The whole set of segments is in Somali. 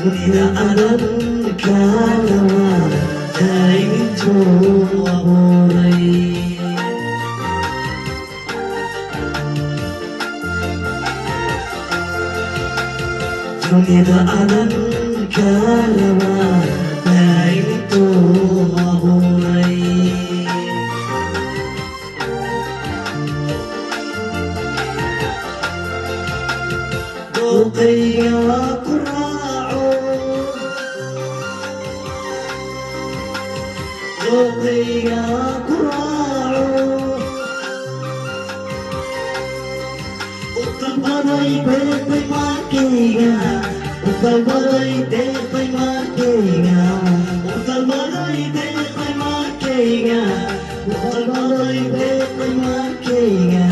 dunida adan kalama daayimintuu abuuray dunida adan kalama daayimintuu abuuray dooqayga ku raaco dooqayga ku raaco u dalbaday deeqay maalkayga u dalbaday deeqay maalkayga u dalbaday deeqay maalkayga u dalbaday deeqay maalkayga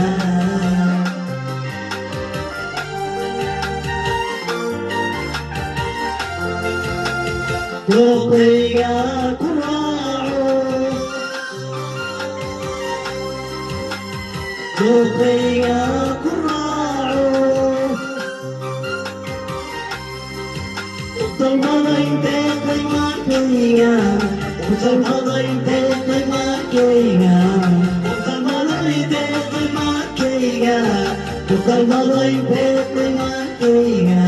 dooqayga ku raaco dooqayga ku raaco u dalbaday deeqay maalkayga u dalbaday deeqay maalkayga u dalbaday deeqay maalkayga u dalbaday deeqay maalkayga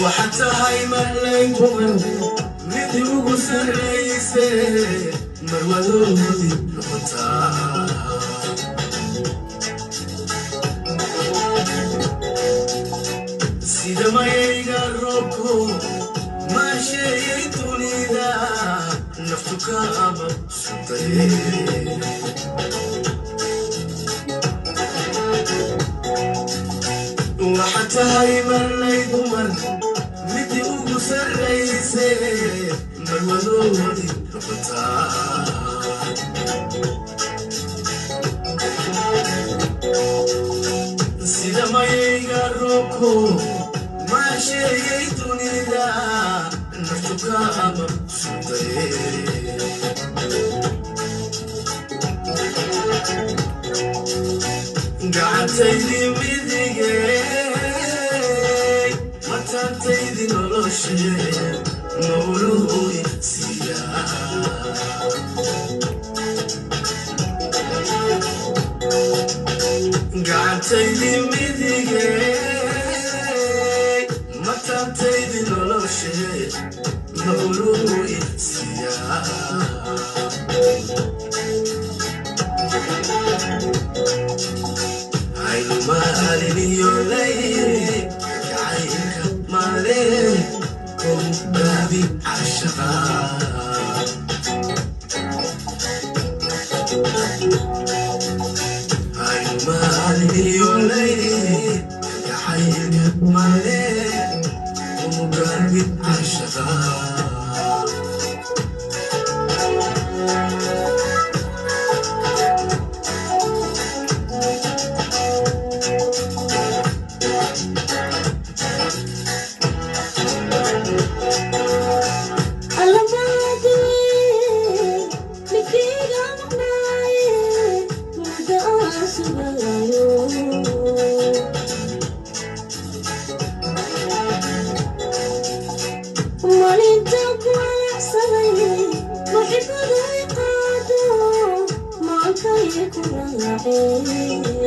وحتى هاي مهليكم مدي وقصر رئيسي مرودودي نقطة سيدا ما يقربكم ما شيئتوني ذا نفتك أبا سلطين وحتى هاي مهليكم مدي وقصر رئيسي مرودودي نقطة سيدا ما يقربكم ما شيئتوني ذا نفتك أبا سلطين قعدتيدي مديقي متانتيدي نولوشي مولوي سيا قعدتيدي مديقي متانتيدي نولوشي مولوي سيا عينو مالي يولي عينك مالي كم بابي عشقا عينو مالي يولي عينك مالي كم بابي عشقا محبة يقعدوا معك يكون العين